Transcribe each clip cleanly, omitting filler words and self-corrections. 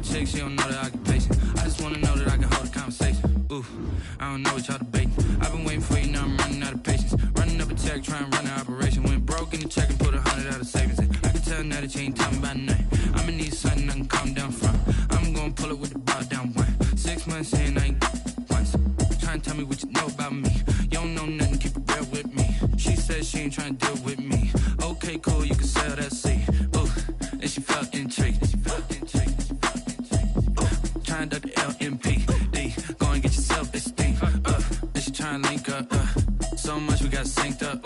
chick, she don't know the occupation. I just wanna know that I can hold a conversation. Ooh, I don't know what y'all debating. I've been waiting for you, now I'm running out of patience. Running up a check, trying to run an operation. Went broke in the check and put 100 out of savings in. I can tell now that you ain't talking about nothing. I'ma need something I can calm down from. I'm gonna pull it with the bar down one. 6 months in, I ain't once. Trying to tell me what you know about me. You don't know nothing, keep it real with me. She said she ain't trying to deal with me. Okay, cool, you can sell that seat. Ooh, and she felt intrigued. Trying to duck the LMPD. Go and get your self-esteem up. And she trying to link up. So much we got synced up.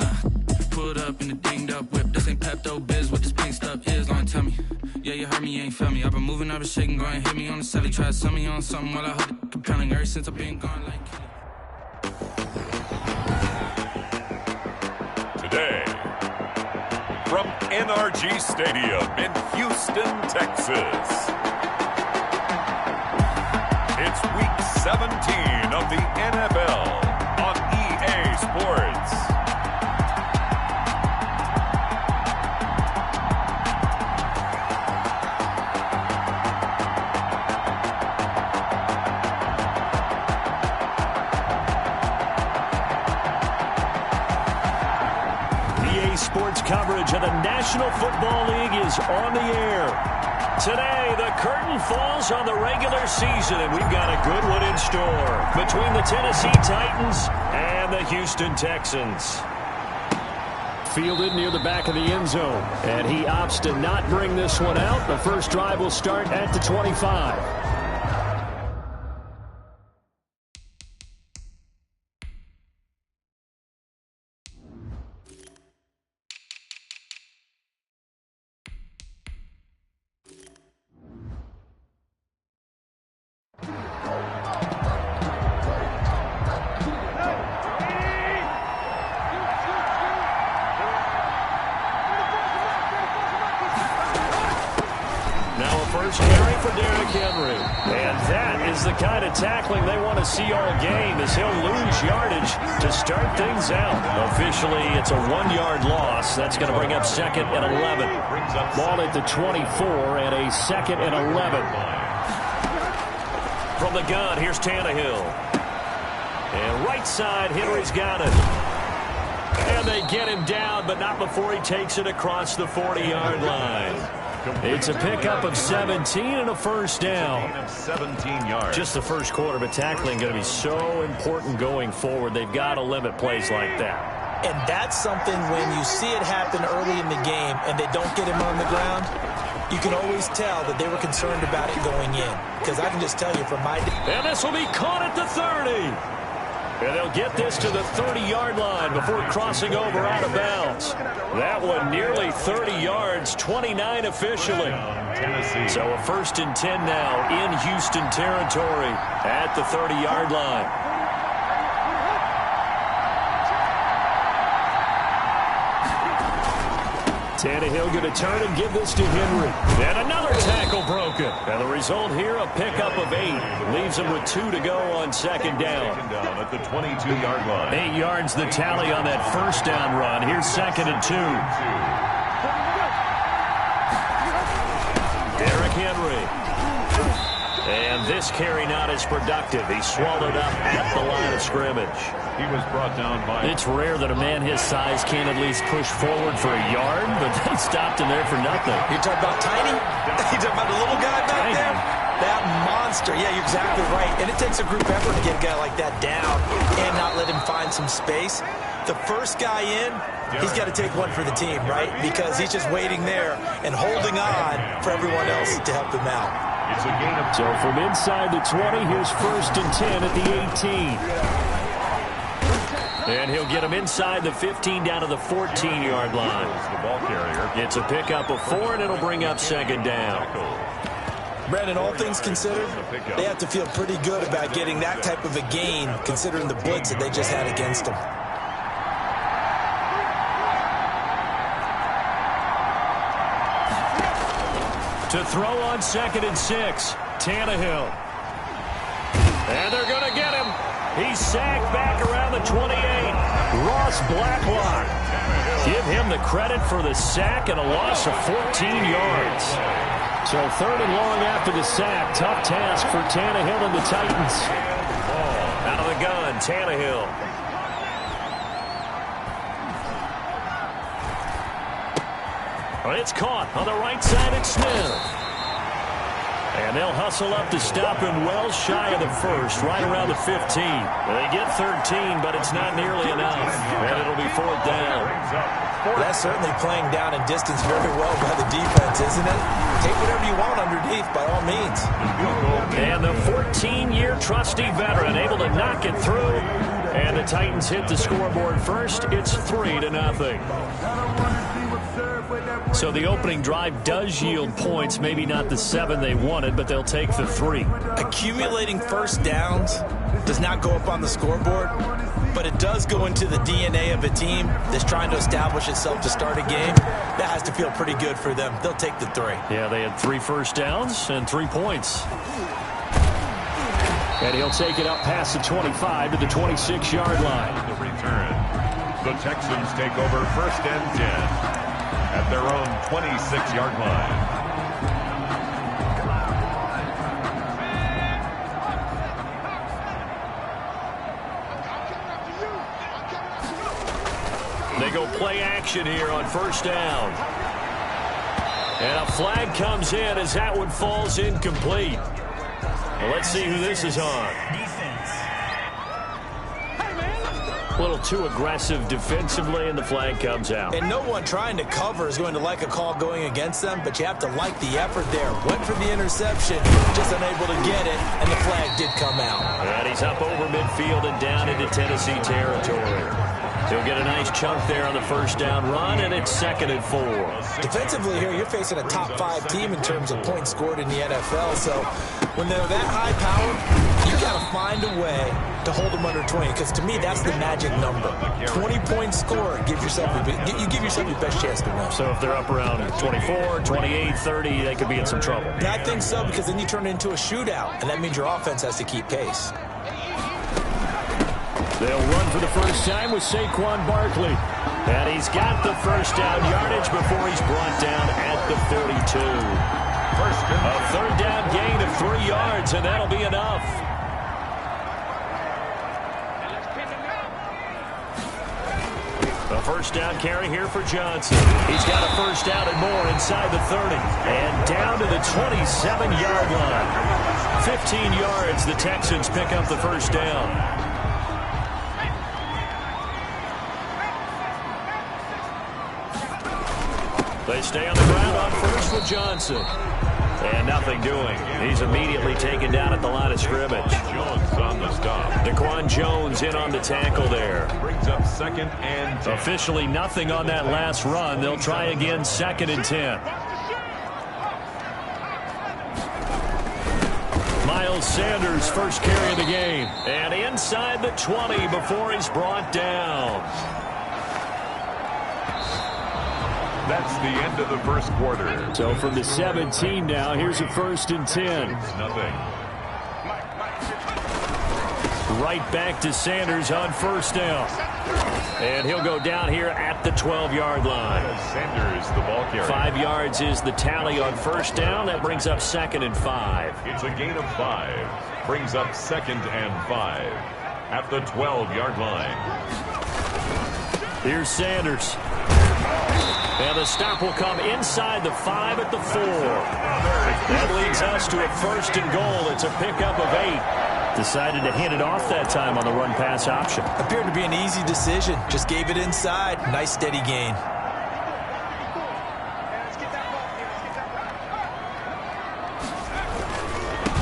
Pulled up in the dinged up whip. This ain't Pepto-Biz, what this pink stuff is. Gonna tell me. Yeah, you heard me, you ain't felt me. I've been moving, I've been shaking, go and hit me on the celly. Try to sell me on something while I hold it compelling. Ever since I've been gone like Today, from NRG Stadium in Houston, Texas, it's Week 17 of the NFL on EA Sports. Sports coverage of the National Football League is on the air. Today, the curtain falls on the regular season, and we've got a good one in store between the Tennessee Titans and the Houston Texans. Fielded near the back of the end zone, and he opts to not bring this one out. The first drive will start at the 25. Tackling they want to see all game as he'll lose yardage to start things out. Officially, it's a 1-yard loss. That's going to bring up 2nd and 11. Ball at the 24 and a 2nd and 11. From the gun, here's Tannehill. And right side, Henry's got it. And they get him down, but not before he takes it across the 40-yard line. It's a pickup of 17 and a first down. 17 yards. Just the first quarter, but tackling going to be so important going forward. They've got to limit plays like that. And that's something when you see it happen early in the game and they don't get him on the ground, you can always tell that they were concerned about it going in. Because I can just tell you from my... And this will be caught at the 30. And they'll get this to the 30-yard line before crossing over out of bounds. That one nearly 30 yards, 29 officially. So a 1st and 10 now in Houston territory at the 30-yard line. Tannehill going to turn and give this to Henry. And another tackle broken. And the result here, a pickup of 8. Leaves him with 2 to go on 2nd down. At the 22-yard line. 8 yards the tally on that first down run. Here's 2nd and 2. Derrick Henry. And this carry not as productive. He's swallowed up at the line of scrimmage. He was brought down by... It's rare that a man his size can't at least push forward for a yard, but they stopped him there for nothing. You're talking about tiny? You're talking about the little guy back there? That monster. Yeah, you're exactly right. And it takes a group effort to get a guy like that down and not let him find some space. The first guy in, he's got to take one for the team, right? Because he's just waiting there and holding on for everyone else to help him out. It's a gain of... So from inside the 20, here's 1st and 10 at the 18. And he'll get him inside the 15 down to the 14-yard line. The ball carrier. It's a pickup of 4, and it'll bring up 2nd down. Brandon, all things considered, they have to feel pretty good about getting that type of a gain, considering the blitz that they just had against them. To throw on 2nd and 6, Tannehill. And they're going to get him. He's sacked back around the 28. Ross Blacklock. Give him the credit for the sack and a loss of 14 yards. So 3rd and long after the sack. Tough task for Tannehill and the Titans. Out of the gun, Tannehill. It's caught on the right side. It's Smith. And they'll hustle up to stop him well shy of the first, right around the 15. They get 13, but it's not nearly enough. And it'll be 4th down. That's certainly playing down in distance very well by the defense, isn't it? Take whatever you want underneath, by all means. And the 14-year trusty veteran able to knock it through. And the Titans hit the scoreboard first. It's 3-0. So the opening drive does yield points, maybe not the 7 they wanted, but they'll take the 3. Accumulating first downs does not go up on the scoreboard, but it does go into the DNA of a team that's trying to establish itself to start a game. That has to feel pretty good for them. They'll take the 3. Yeah, they had 3 first downs and 3 points. And he'll take it up past the 25 to the 26-yard line. The return. The Texans take over 1st and 10. At their own 26-yard line. They go play action here on 1st down. And a flag comes in as that one falls incomplete. Well, let's see who this is on. A little too aggressive defensively, and the flag comes out. And no one trying to cover is going to like a call going against them, but you have to like the effort there. Went for the interception, just unable to get it, and the flag did come out. And he's up over midfield and down into Tennessee territory. He'll get a nice chunk there on the 1st down run, and it's 2nd and 4. Defensively here, you're facing a top 5 team in terms of points scored in the NFL, so when they're that high power, you got to find a way to hold them under 20, because to me, that's the magic number. 20 points scored, you give yourself your best chance to win. So if they're up around 24, 28, 30, they could be in some trouble. Yeah, I think so, because then you turn it into a shootout, and that means your offense has to keep pace. They'll run for the first time with Saquon Barkley. And he's got the 1st down yardage before he's brought down at the 42. A 3rd down gain of 3 yards, and that'll be enough. A 1st down carry here for Johnson. He's got a 1st down and more inside the 30. And down to the 27-yard line. 15 yards, the Texans pick up the 1st down. They stay on the ground on 1st with Johnson. And nothing doing. He's immediately taken down at the line of scrimmage. Jones on the stop. Daquan Jones in on the tackle there. Brings up 2nd and 10. Officially nothing on that last run. They'll try again 2nd and 10. Miles Sanders first carry of the game. And inside the 20 before he's brought down. That's the end of the 1st quarter. So from the 17 now, here's a 1st and 10. Nothing. Right back to Sanders on 1st down. And he'll go down here at the 12-yard line. Sanders, the ball carrier. 5 yards is the tally on 1st down. That brings up 2nd and 5. It's a gain of 5. Brings up 2nd and 5 at the 12-yard line. Here's Sanders. And the stop will come inside the 5 at the 4. That leads us to a 1st and goal. It's a pickup of 8. Decided to hit it off that time on the run-pass option. Appeared to be an easy decision. Just gave it inside. Nice steady gain.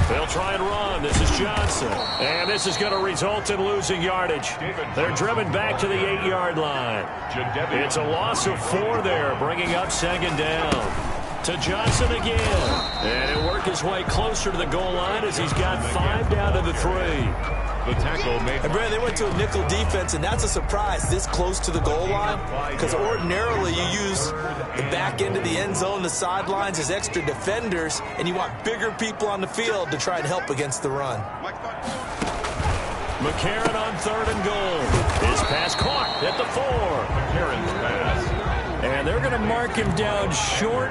They'll try and run. This is Johnson. And this is going to result in losing yardage. They're driven back to the 8-yard line. It's a loss of 4 there, bringing up 2nd down. To Johnson again. And he'll work his way closer to the goal line as he's got 5 down to the 3. The tackle made. And Brad, they went to a nickel defense, and that's a surprise this close to the goal line, because ordinarily you use the back end of the end zone, the sidelines as extra defenders, and you want bigger people on the field to try and help against the run. McCarron on 3rd and goal. His pass caught at the 4. McCarron's pass. And they're going to mark him down short,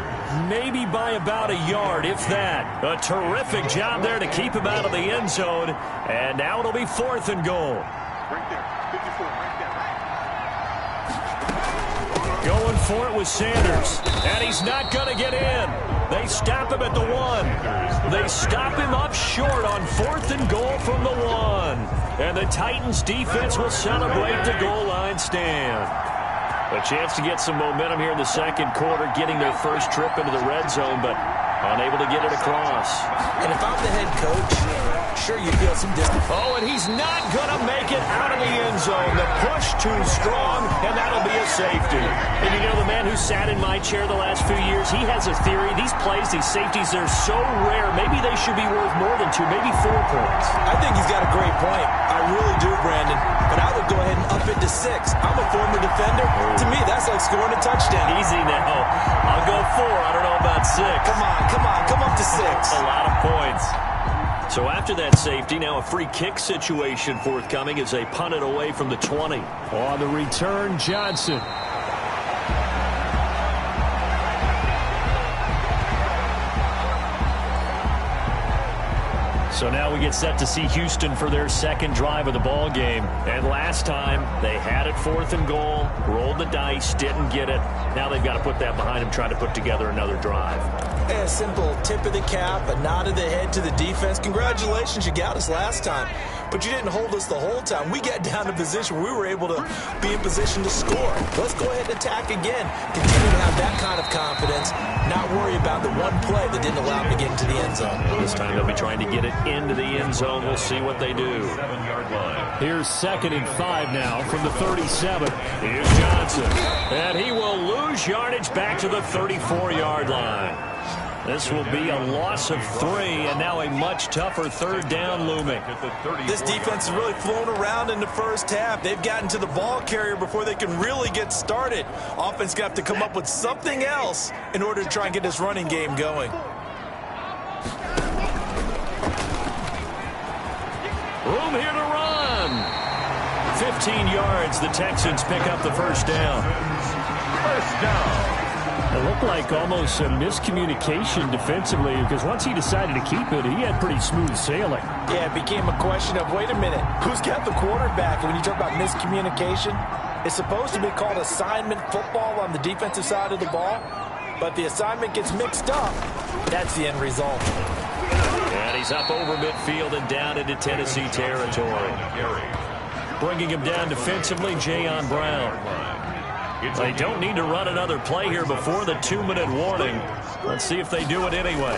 maybe by about a yard, if that. A terrific job there to keep him out of the end zone. And now it'll be 4th and goal. Right there. 54, right there. Going for it with Sanders. And he's not going to get in. They stop him at the 1. They stop him up short on 4th and goal from the 1. And the Titans defense will celebrate the goal line stand. A chance to get some momentum here in the second quarter, getting their first trip into the red zone, but unable to get it across. And if I'm the head coach, sure you feel some distance. Oh, and he's not going to make it out of the end zone. The push too strong, and that'll be a safety. And you know, the man who sat in my chair the last few years, he has a theory. These plays, these safeties, they're so rare. Maybe they should be worth more than 2, maybe 4 points. I think he's got a great point. I really do, Brandon. But I would go ahead and up it to 6. I'm a former defender. To me, that's like scoring a touchdown. Easy now. I'll go 4. I don't know about 6. Come up to 6. A lot of points. So after that safety, now a free kick situation forthcoming as they punt it away from the 20. On the return, Johnson. So now we get set to see Houston for their second drive of the ball game. And last time, they had it 4th and goal, rolled the dice, didn't get it. Now they've got to put that behind them, trying to put together another drive. A simple tip of the cap, a nod of the head to the defense. Congratulations, you got us last time. But you didn't hold us the whole time. We got down to position where we were able to be in position to score. Let's go ahead and attack again. Continue to have that kind of confidence. Not worry about the one play that didn't allow them to get into the end zone. This time they'll be trying to get it into the end zone. We'll see what they do. 7-yard line. Here's 2nd and 5 now from the 37. Here's Johnson. And he will lose yardage back to the 34-yard line. This will be a loss of 3, and now a much tougher 3rd down looming. This defense has really flown around in the first half. They've gotten to the ball carrier before they can really get started. Offense got to come up with something else in order to try and get this running game going. Room here to run. 15 yards. The Texans pick up the first down. First down. It looked like almost a miscommunication defensively, because once he decided to keep it, he had pretty smooth sailing. Yeah, it became a question of, wait a minute, who's got the quarterback? And when you talk about miscommunication, it's supposed to be called assignment football on the defensive side of the ball, but the assignment gets mixed up. That's the end result. And he's up over midfield and down into Tennessee territory. Bringing him down defensively, Jayon Brown. They don't need to run another play here before the 2-minute warning. Let's see if they do it anyway.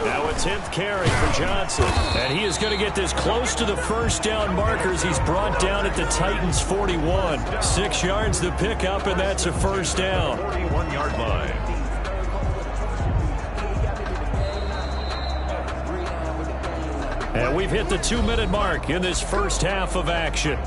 Now a 10th carry for Johnson. And he is going to get this close to the first down markers. He's brought down at the Titans' 41. 6 yards to pick up, and that's a first down. 41-yard line. And we've hit the 2-minute mark in this first half of action.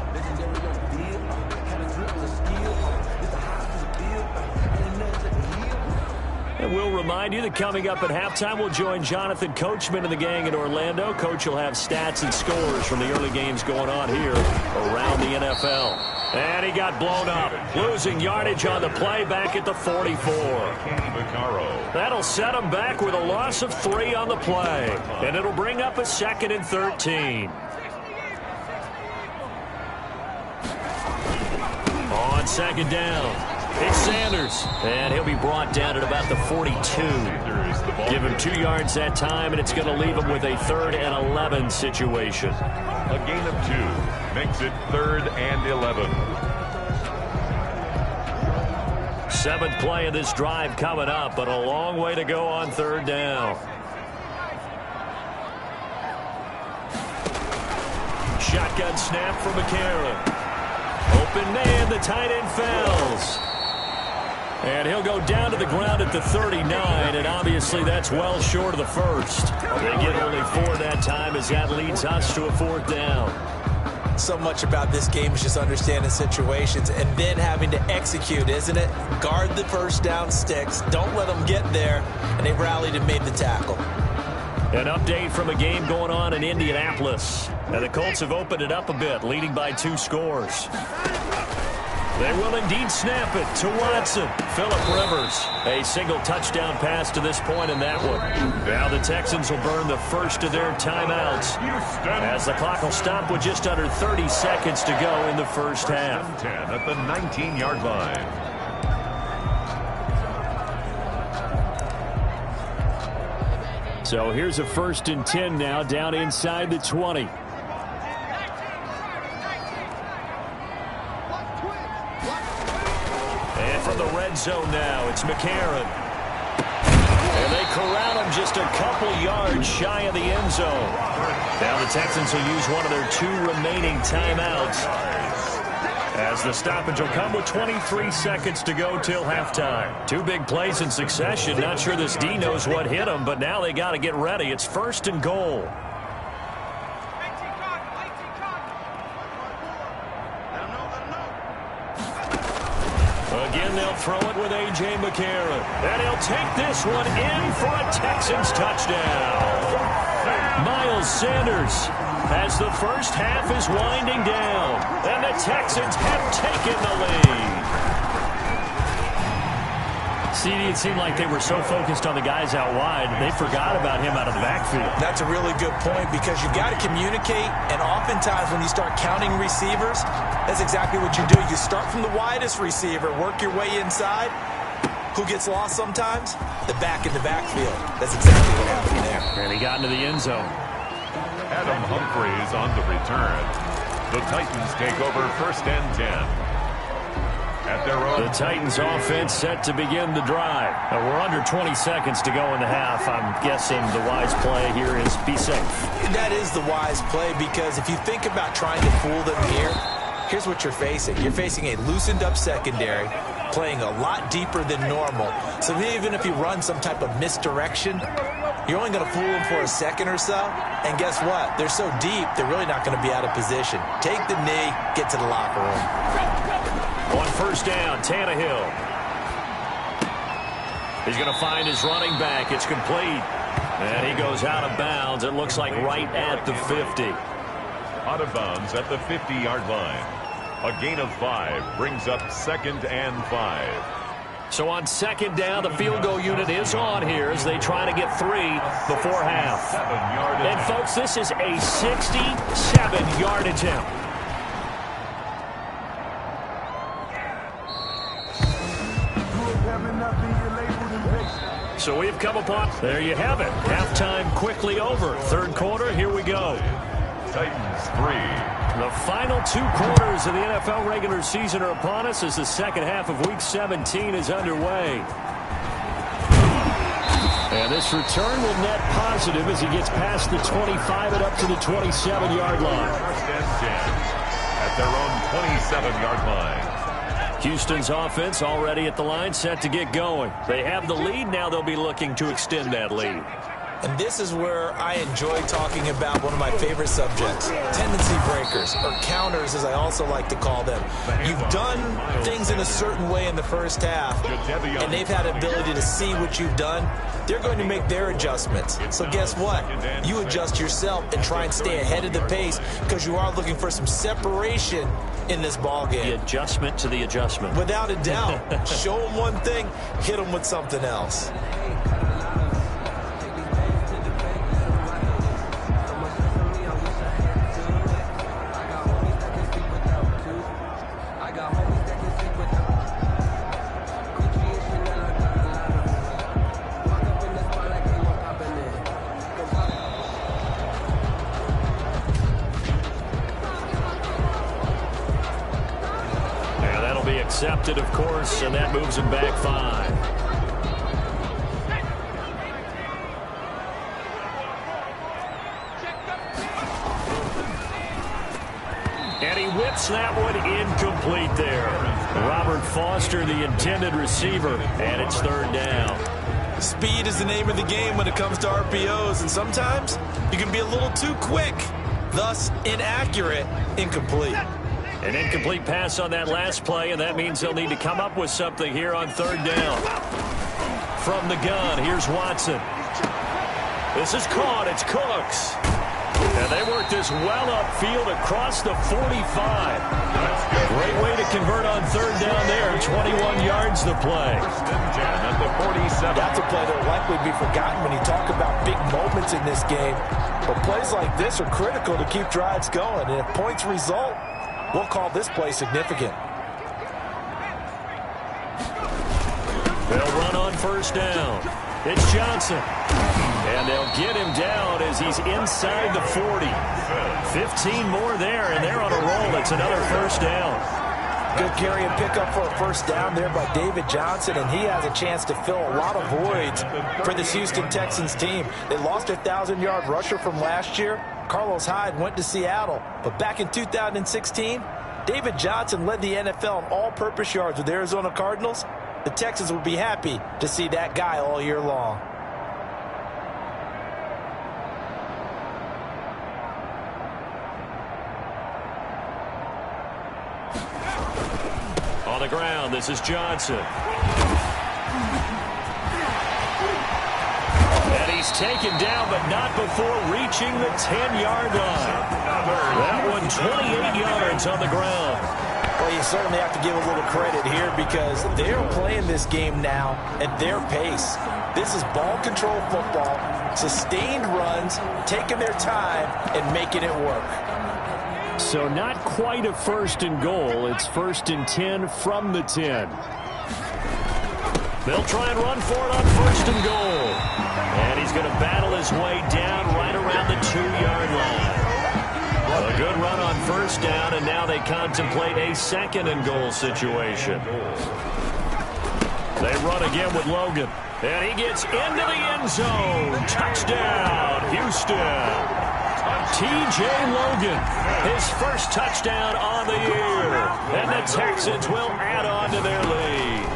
And we'll remind you that coming up at halftime, we'll join Jonathan Coachman and the gang in Orlando. Coach will have stats and scores from the early games going on here around the NFL. And he got blown up, losing yardage on the play back at the 44. That'll set him back with a loss of 3 on the play. And it'll bring up a 2nd and 13. On 2nd down. It's Sanders, and he'll be brought down at about the 42. Give him 2 yards that time, and it's going to leave him with a 3rd and 11 situation. A gain of 2 makes it 3rd and 11. 7th play of this drive coming up, but a long way to go on 3rd down. Shotgun snap for McCarron. Open man, the tight end falls. And he'll go down to the ground at the 39, and obviously that's well short of the first. They get only 4 that time as that leads us to a 4th down. So much about this game is just understanding situations and then having to execute, isn't it? Guard the first down sticks. Don't let them get there, and they rallied and made the tackle. An update from a game going on in Indianapolis. And the Colts have opened it up a bit, leading by 2 scores. They will indeed snap it to Watson. Phillip Rivers, a single touchdown pass to this point in that one. Now the Texans will burn the first of their timeouts as the clock will stop with just under 30 seconds to go in the first half. 10 at the 19-yard line. So here's a 1st and 10 now down inside the 20. And from the red zone now, it's McCarron. And they corral him just a couple yards shy of the end zone. Now the Texans will use one of their 2 remaining timeouts, as the stoppage will come with 23 seconds to go till halftime. 2 big plays in succession. Not sure this D knows what hit them, but now they got to get ready. It's 1st and goal. Again, they'll throw it with A.J. McCarron. And he'll take this one in for a Texans touchdown. Miles Sanders, as the first half is winding down, and the Texans have taken the lead. CD, it seemed like they were so focused on the guys out wide, they forgot about him out of the backfield. That's a really good point, because you've got to communicate, and oftentimes when you start counting receivers, that's exactly what you do. You start from the widest receiver, work your way inside. Who gets lost sometimes? The back in the backfield. That's exactly what happened there. And he got into the end zone. Adam Humphries on the return. The Titans take over 1st and 10. At their own. The Titans offense set to begin the drive. We're under 20 seconds to go in the half. I'm guessing the wise play here is be safe. That is the wise play, because if you think about trying to fool them here, here's what you're facing. You're facing a loosened up secondary, playing a lot deeper than normal. So even if you run some type of misdirection, you're only going to fool them for a second or so. And guess what? They're so deep, they're really not going to be out of position. Take the knee, get to the locker room. On 1st down, Tannehill. He's going to find his running back. It's complete. And he goes out of bounds. It looks like right at the 50. Out of bounds at the 50-yard line. A gain of 5 brings up 2nd and 5. So on 2nd down, the field goal unit is on here as they try to get 3 before half. And folks, this is a 67-yard attempt. So we've come upon, there you have it. Halftime quickly over. 3rd quarter, here we go. Titans 3. The final 2 quarters of the NFL regular season are upon us as the second half of Week 17 is underway. And this return will net positive as he gets past the 25 and up to the 27-yard line. 1st and 10 at their own 27-yard line. Houston's offense already at the line, set to get going. They have the lead. Now they'll be looking to extend that lead. And this is where I enjoy talking about one of my favorite subjects, tendency breakers, or counters as I also like to call them. You've done things in a certain way in the first half, and they've had ability to see what you've done. They're going to make their adjustments. So guess what? You adjust yourself and try and stay ahead of the pace, because you are looking for some separation in this ball game. The adjustment to the adjustment. Without a doubt. Show them one thing, hit them with something else. Accepted, of course, and that moves him back 5. And he whips that one incomplete there. Robert Foster, the intended receiver, and it's 3rd down. Speed is the name of the game when it comes to RPOs, and sometimes you can be a little too quick, thus inaccurate, incomplete. An incomplete pass on that last play, and that means they'll need to come up with something here on 3rd down. From the gun, here's Watson. This is caught. It's Cooks. And they work this well upfield across the 45. Great way to convert on third down there. 21 yards to play. At the 47. That's a play that will likely be forgotten when you talk about big moments in this game. But plays like this are critical to keep drives going. And if points result, we'll call this play significant. They'll run on first down. It's Johnson. And they'll get him down as he's inside the 40. 15 more there, and they're on a roll. It's another first down. Good carry and pickup for a first down there by David Johnson, and he has a chance to fill a lot of voids for this Houston Texans team. They lost their 1,000-yard rusher from last year. Carlos Hyde went to Seattle, but back in 2016, David Johnson led the NFL in all-purpose yards with the Arizona Cardinals. The Texans would be happy to see that guy all year long. On the ground, this is Johnson. And he's taken down, but not before reaching the 10-yard line. That one 28 yards on the ground. Well, you certainly have to give a little credit here because they're playing this game now at their pace. This is ball control football, sustained runs, taking their time and making it work. So not quite a first and goal. It's first and 10 from the 10. They'll try and run for it on first and goal. And he's going to battle his way down right around the 2-yard line. A good run on first down, and now they contemplate a second and goal situation. They run again with Logan. And he gets into the end zone. Touchdown, Houston. T.J. Logan, his first touchdown on the year. And the Texans will add on to their lead.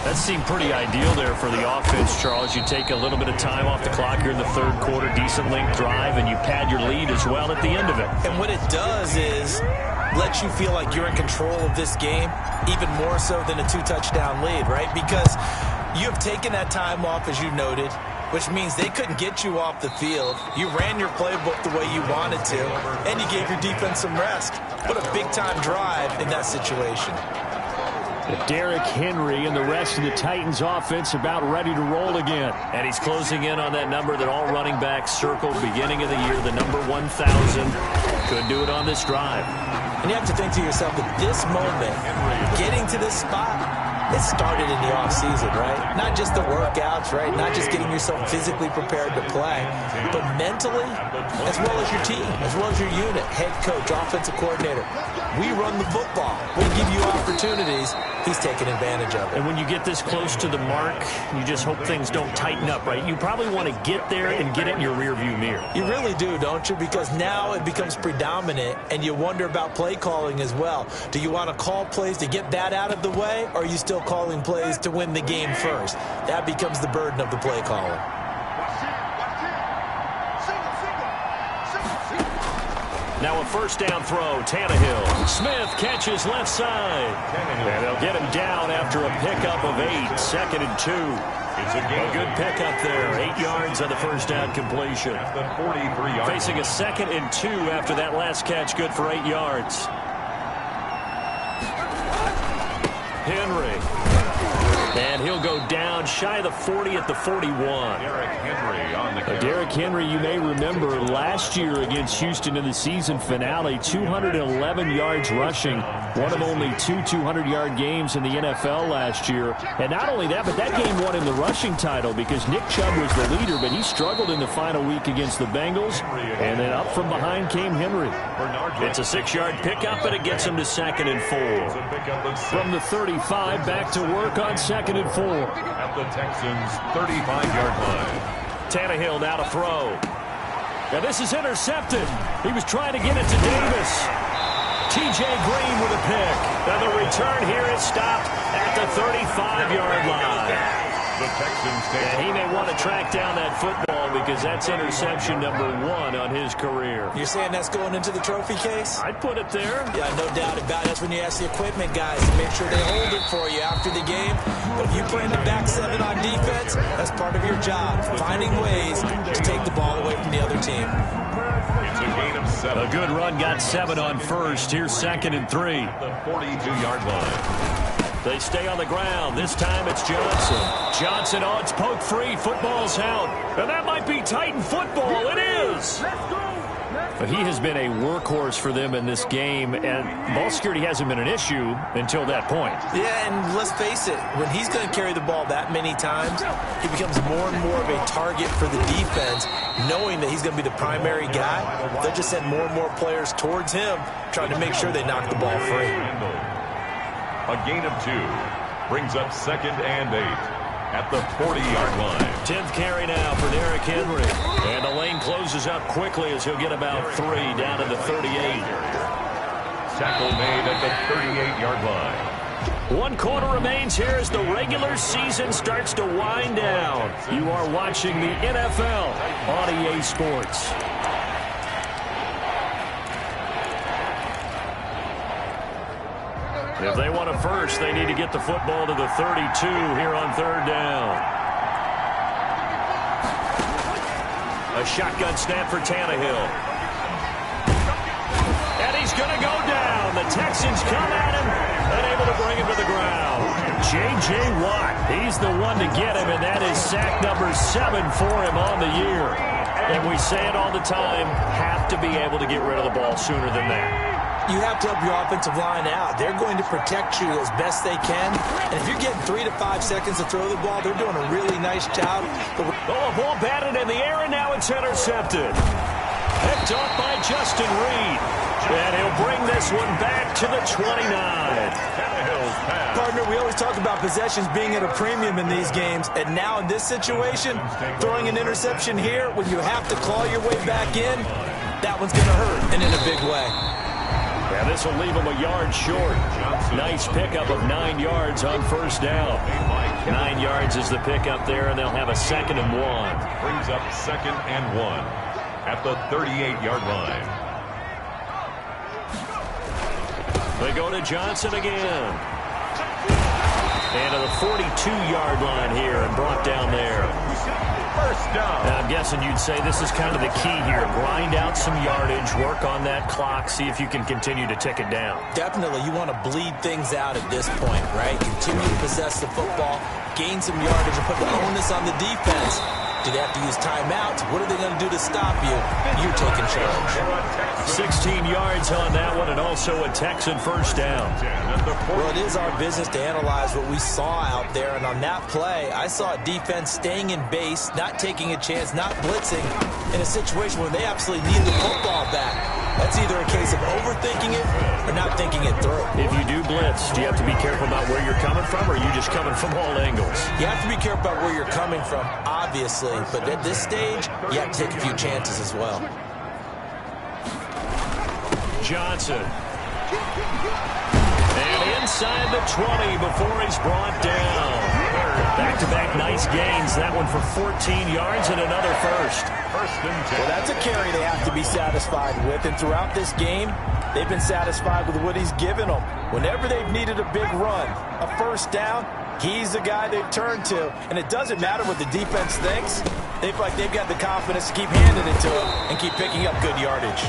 That seemed pretty ideal there for the offense, Charles. You take a little bit of time off the clock here in the third quarter, decent length drive, and you pad your lead as well at the end of it. And what it does is let you feel like you're in control of this game, even more so than a 2-touchdown lead, right? Because you have taken that time off, as you noted, which means they couldn't get you off the field. You ran your playbook the way you wanted to, and you gave your defense some rest. What a big-time drive in that situation. Derrick Henry and the rest of the Titans offense about ready to roll again. And he's closing in on that number that all running backs circled beginning of the year, the number 1,000. Could do it on this drive. And you have to think to yourself that this moment, getting to this spot, it started in the offseason, right? Not just the workouts, right? Not just getting yourself physically prepared to play, but mentally, as well as your team, as well as your unit, head coach, offensive coordinator. We run the football. We give you opportunities. He's taking advantage of it. And when you get this close to the mark, you just hope things don't tighten up, right? You probably want to get there and get it in your rearview mirror. You really do, don't you? Because now it becomes predominant, and you wonder about play calling as well. Do you want to call plays to get that out of the way, or are you still calling plays to win the game first? That becomes the burden of the play caller. Now a first down throw, Tannehill. Smith catches left side. And they'll get him down after a pickup of 8. Second and 2. It's a good pickup there. 8 yards on the first down completion. Facing a second and 2 after that last catch, good for 8 yards. Henry. And he'll go down shy of the 40 at the 41. Derrick Henry, you may remember last year against Houston in the season finale, 211 yards rushing, one of only 2 200-yard games in the NFL last year. And not only that, but that game won him the rushing title because Nick Chubb was the leader, but he struggled in the final week against the Bengals. And then up from behind came Henry. It's a 6-yard pickup, and it gets him to second and 4. From the 35, back to work on second and 4. At the Texans' 35-yard line. Tannehill now to throw. Now this is intercepted. He was trying to get it to Davis. T.J. Green with a pick. And the return here is stopped at the 35-yard line. The Texans take And he may want to track down that football because that's interception number 1 on his career. You're saying that's going into the trophy case? I'd put it there. Yeah, no doubt about it. That's when you ask the equipment guys to make sure they hold it for you after the game. But if you play in the back 7 on defense, that's part of your job, finding ways to take the ball away from the other team. It's a gain of 7. A good run got 7 on first. Here's 2nd and 3. The 42-yard line. They stay on the ground. This time it's Johnson. Johnson, oh, it's poke free. Football's out. And that might be Titan football. It is. But he has been a workhorse for them in this game, and ball security hasn't been an issue until that point. Yeah, and let's face it, when he's going to carry the ball that many times, he becomes more and more of a target for the defense, knowing that he's going to be the primary guy. They'll just send more and more players towards him, trying to make sure they knock the ball free. A gain of 2 brings up 2nd and 8 at the 40-yard line. 10th carry now for Derrick Henry. And the lane closes up quickly as he'll get about 3 down to the 38. Tackle made at the 38-yard line. 1 quarter remains here as the regular season starts to wind down. You are watching the NFL on EA Sports. If they want a first, they need to get the football to the 32 here on 3rd down. A shotgun snap for Tannehill. And he's going to go down. The Texans come at him and able to bring him to the ground. J.J. Watt, he's the one to get him, and that is sack number 7 for him on the year. And we say it all the time, have to be able to get rid of the ball sooner than that. You have to help your offensive line out. They're going to protect you as best they can. And if you're getting 3 to 5 seconds to throw the ball, they're doing a really nice job. Oh, ball batted in the air, and now it's intercepted. Picked off by Justin Reed. And he'll bring this one back to the 29. Partner, we always talk about possessions being at a premium in these games. And now in this situation, throwing an interception here when you have to claw your way back in, that one's going to hurt, and in a big way. Yeah, this will leave him a yard short. Nice pickup of 9 yards on 1st down. 9 yards is the pickup there, and they'll have a 2nd and 1. Brings up 2nd and 1 at the 38-yard line. They go to Johnson again. And to the 42-yard line here and brought down there. First down. And I'm guessing you'd say this is kind of the key here. Grind out some yardage, work on that clock, see if you can continue to tick it down. Definitely, you want to bleed things out at this point, right? Continue to possess the football, gain some yardage, and put the onus on the defense. Do they have to use timeouts? What are they going to do to stop you? You're taking charge. 16 yards on that one, and also a Texan 1st down. Well, it is our business to analyze what we saw out there, and on that play, I saw a defense staying in base, not taking a chance, not blitzing, in a situation where they absolutely need the football back. That's either a case of overthinking it or not thinking it through. If you do blitz, do you have to be careful about where you're coming from, or are you just coming from all angles? You have to be careful about where you're coming from, obviously, but at this stage, you have to take a few chances as well. Johnson. And inside the 20 before he's brought down. Back-to-back nice gains. That one for 14 yards and another first. First and 10. Well, that's a carry they have to be satisfied with. And throughout this game, they've been satisfied with what he's given them. Whenever they've needed a big run, a 1st down, he's the guy they've turned to. And it doesn't matter what the defense thinks. They feel like they've got the confidence to keep handing it to him and keep picking up good yardage.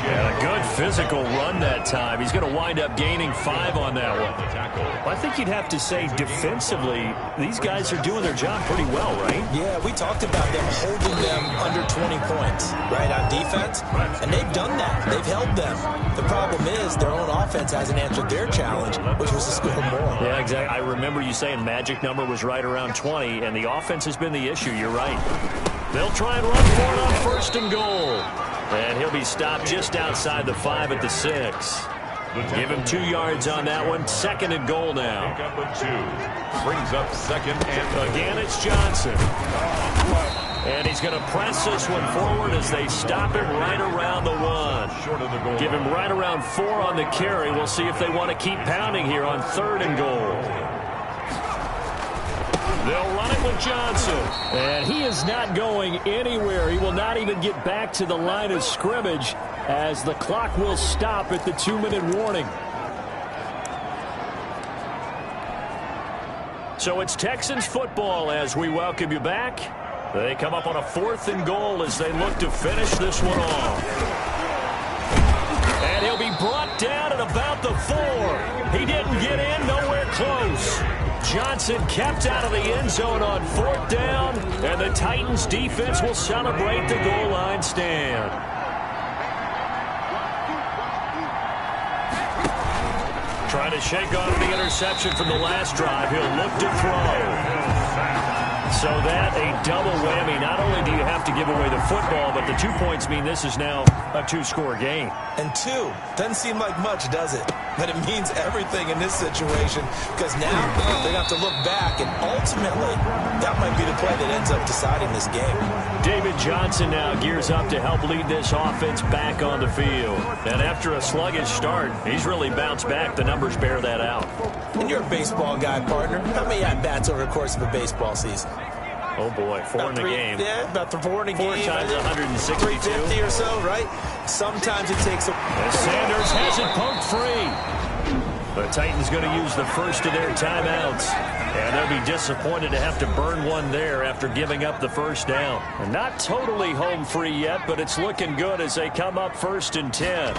And a good physical run that time. He's going to wind up gaining 5 on that one. Well, I think you'd have to say defensively, these guys are doing their job pretty well, right? Yeah, we talked about them holding them under 20 points, right, on defense. And they've done that. They've held them. The problem is their own offense hasn't answered their challenge, which was to score more. Yeah, exactly. I remember you saying magic number was right around 20, and the offense has been the issue. You're right. They'll try and run for it on 1st and goal. And he'll be stopped just outside the 5 at the 6. Give him 2 yards on that one. 2nd and goal now. Pick up a 2. Brings up 2nd and again, it's Johnson. And he's going to press this one forward as they stop him right around the 1. short of the goal. Give him right around 4 on the carry. We'll see if they want to keep pounding here on 3rd and goal. They'll run it with Johnson. And he is not going anywhere. He will not even get back to the line of scrimmage as the clock will stop at the 2-minute warning. So it's Texans football as we welcome you back. They come up on a 4th and goal as they look to finish this one off. And he'll be brought down at about the 4. He didn't get in, nowhere close. Johnson kept out of the end zone on 4th down, and the Titans defense will celebrate the goal line stand. Trying to shake off the interception from the last drive. He'll look to throw. So that a double whammy. Not only do you have to give away the football, but the 2 points mean this is now a 2-score game. And 2 doesn't seem like much, does it? But it means everything in this situation because now they have to look back, and ultimately that might be the play that ends up deciding this game. David Johnson now gears up to help lead this offense back on the field. And after a sluggish start, he's really bounced back. The numbers bear that out. And you're a baseball guy, partner. How many at-bats over the course of a baseball season? Oh, boy, 4 in the game. Yeah, about 4 in a game. 4 times 162. 350 or so, right? Sometimes it takes a... And Sanders has it poked free. The Titans going to use the first of their timeouts. And they'll be disappointed to have to burn one there after giving up the first down. And not totally home free yet, but it's looking good as they come up 1st and 10.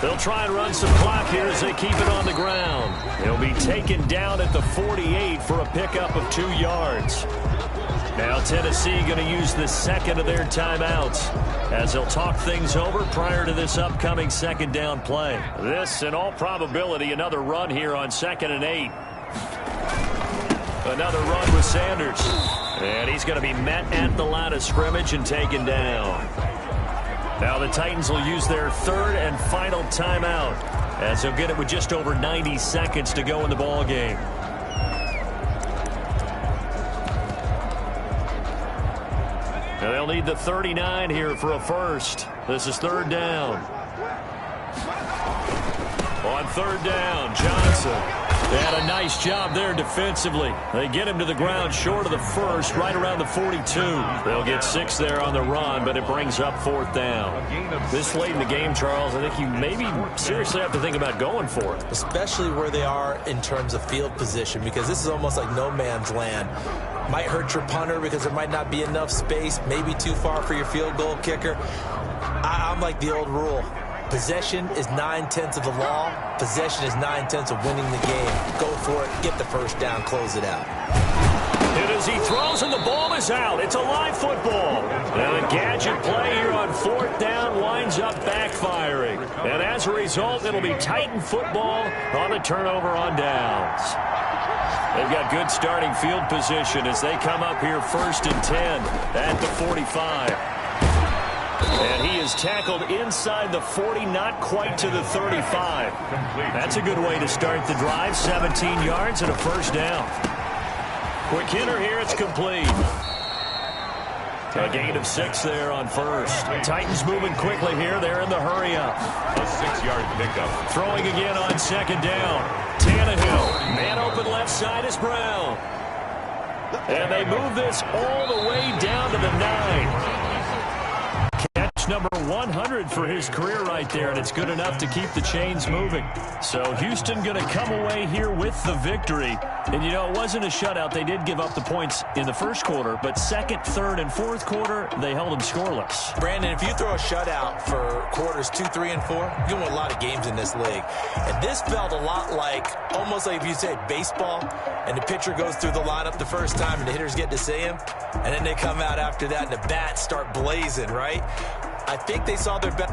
They'll try and run some clock here as they keep it on the ground. He'll be taken down at the 48 for a pickup of 2 yards. Now Tennessee going to use the second of their timeouts as they'll talk things over prior to this upcoming 2nd down play. This, in all probability, another run here on 2nd and 8. Another run with Sanders. And he's going to be met at the line of scrimmage and taken down. Now the Titans will use their 3rd and final timeout as they'll get it with just over 90 seconds to go in the ball game. Now they'll need the 39 here for a first. This is 3rd down. On 3rd down, Johnson. They had a nice job there defensively. They get him to the ground short of the 1st, right around the 42. They'll get 6 there on the run, but it brings up 4th down. This late in the game, Charles, I think you maybe seriously have to think about going for it. Especially where they are in terms of field position, because this is almost like no man's land. Might hurt your punter because there might not be enough space, maybe too far for your field goal kicker. I'm like the old rule. Possession is 9/10 of the law. Possession is 9/10 of winning the game. Go for it. Get the first down. Close it out. And as he throws and the ball is out, it's a live football. And a gadget play here on 4th down winds up backfiring. And as a result, it'll be Titan football on the turnover on downs. They've got good starting field position as they come up here 1st and 10 at the 45. And he is tackled inside the 40, not quite to the 35. That's a good way to start the drive. 17 yards and a first down. Quick hitter here, it's complete. A gain of 6 there on 1st. Titans moving quickly here. They're in the hurry up. A 6-yard pickup. Throwing again on 2nd down. Tannehill. Man open left side is Brown. And they move this all the way down to the 9. Number 100 for his career right there, and it's good enough to keep the chains moving. So Houston going to come away here with the victory. And, you know, it wasn't a shutout. They did give up the points in the 1st quarter, but 2nd, 3rd, and 4th quarter, they held them scoreless. Brandon, if you throw a shutout for quarters 2, 3, and 4, you win a lot of games in this league. And this felt a lot like, almost like if you said baseball, and the pitcher goes through the lineup the first time, and the hitters get to see him, and then they come out after that, and the bats start blazing, right? I think they saw their best.